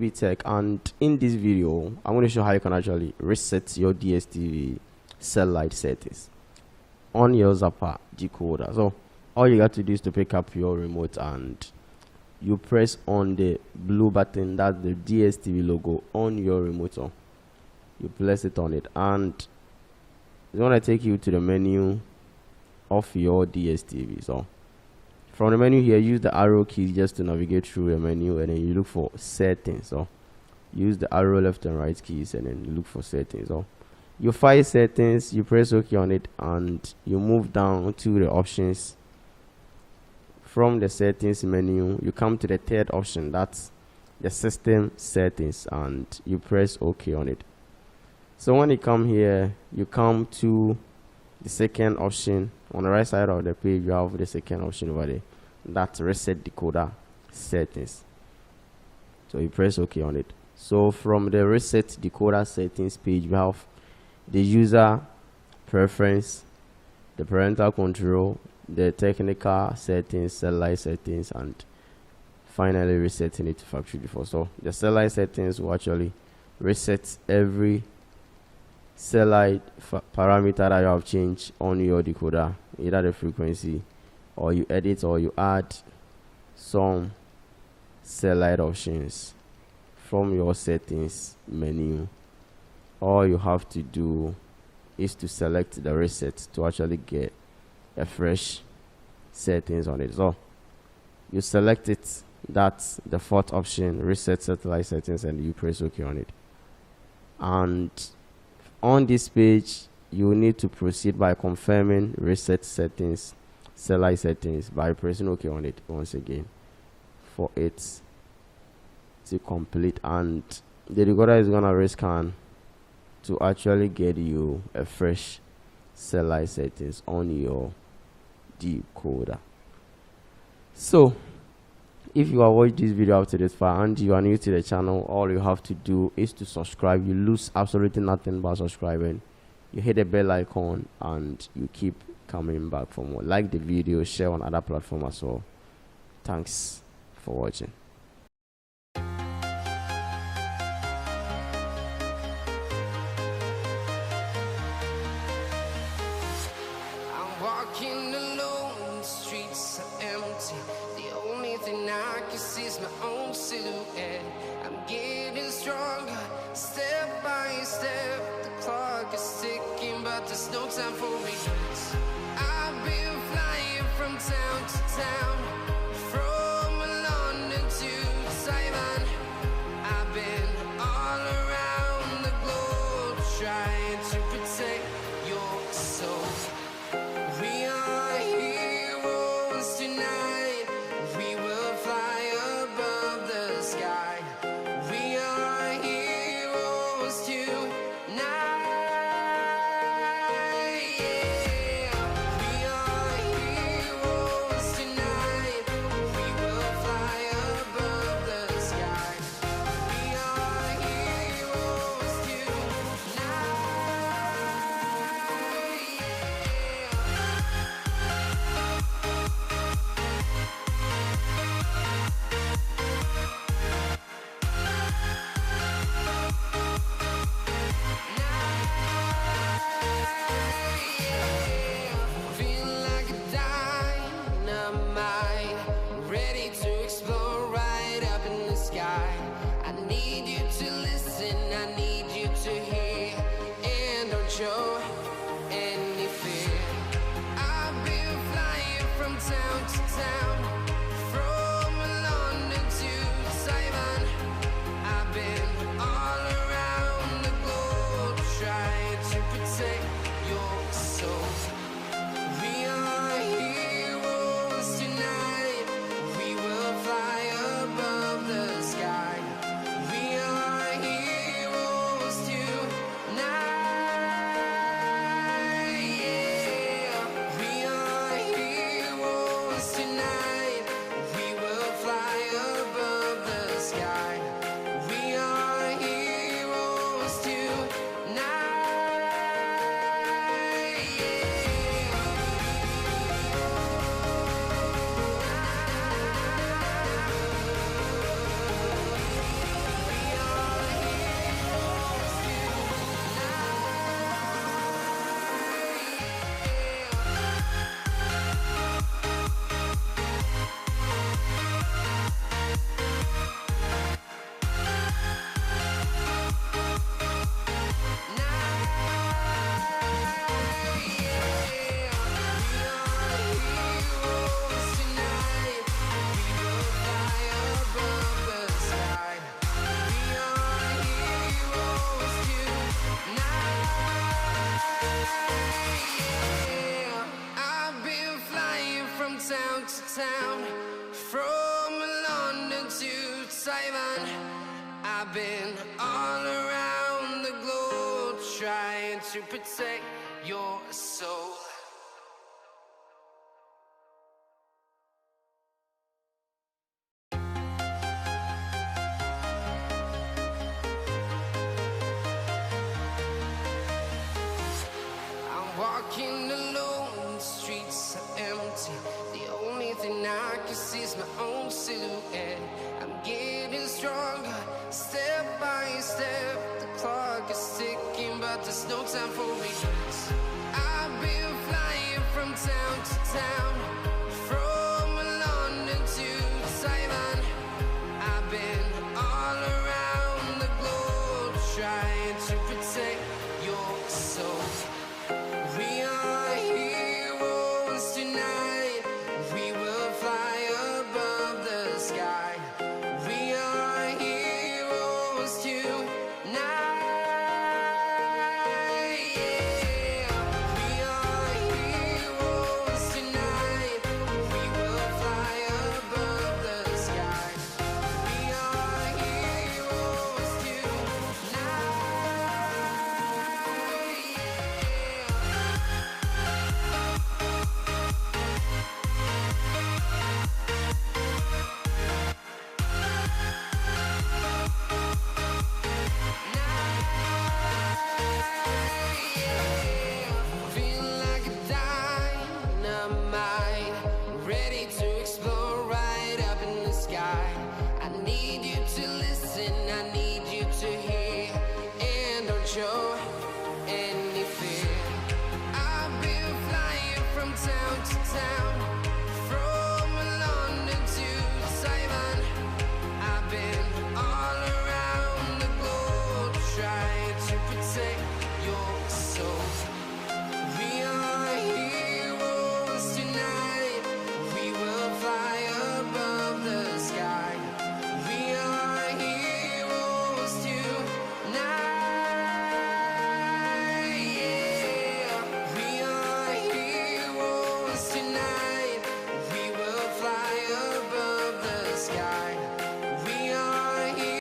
Pbteck, and in this video I'm going to show how you can actually reset your DSTV cell light settings on your Zapper decoder. So all you got to do is to pick up your remote and you press on the blue button, that's the DSTV logo on your remote. So you place it on it and it's going to take you to the menu of your DSTV. So from the menu here, use the arrow keys just to navigate through the menu, and then you look for settings. So use the arrow left and right keys and then you look for settings. So you find settings, you press OK on it, and you move down to the options. From the settings menu, you come to the third option, that's the system settings, and you press OK on it. So when you come here, you come to the second option. On the right side of the page, you have the second option over there, that's reset decoder settings. So you press OK on it. So from the reset decoder settings page, we have the user preference, the parental control, the technical settings, cell light settings, and finally resetting it to factory default. So the cell light settings will actually reset every cell light parameter that you have changed on your decoder, either the frequency, or you edit or you add some cell light options from your settings menu. All you have to do is to select the reset to actually get a fresh settings on it. So you select it, that's the fourth option, reset satellite settings, and you press OK on it. And on this page, you need to proceed by confirming reset settings, cell light settings, by pressing OK on it once again for it to complete. And the decoder is gonna rescan to actually get you a fresh cell light settings on your decoder. So if you are watching this video up to this far and you are new to the channel, all you have to do is to subscribe. You lose absolutely nothing by subscribing. You hit the bell icon and you keep coming back for more. Like the video, share on other platforms as well. Thanks for watching. Walking alone, the streets are empty. The only thing I can see is my own silhouette. I'm getting stronger, step by step. The clock is ticking, but there's no time for regrets. I've been flying from town to town, from London to Taiwan. I've been all around the globe trying to protect your soul. We are heroes tonight. We will fly above the sky. We are heroes tonight. Yeah. We are heroes tonight. Taiwan. I've been all around the globe trying to protect your soul. I'm walking alone, the streets are empty. The only thing I can see is my own silhouette. I'm getting stronger, step by step. The clock is ticking, but there's no time for regrets. I've been flying from town to town, from London to Taiwan. I've been all around the globe trying to protect your soul. We are heroes tonight. We will fly above the sky. We are heroes tonight. Yeah. We are heroes tonight. We will fly above the sky. We are heroes tonight. Feel like a dynamite, ready to explode right up in the sky. I need you to listen, I need you to hear, and don't show any fear. I've been flying from town to town, from London to Taiwan. I've been all around the globe trying to protect your soul. We are heroes tonight. We will fly above the sky. We are heroes tonight. Yeah. We are heroes tonight. We will fly above the sky. We are heroes.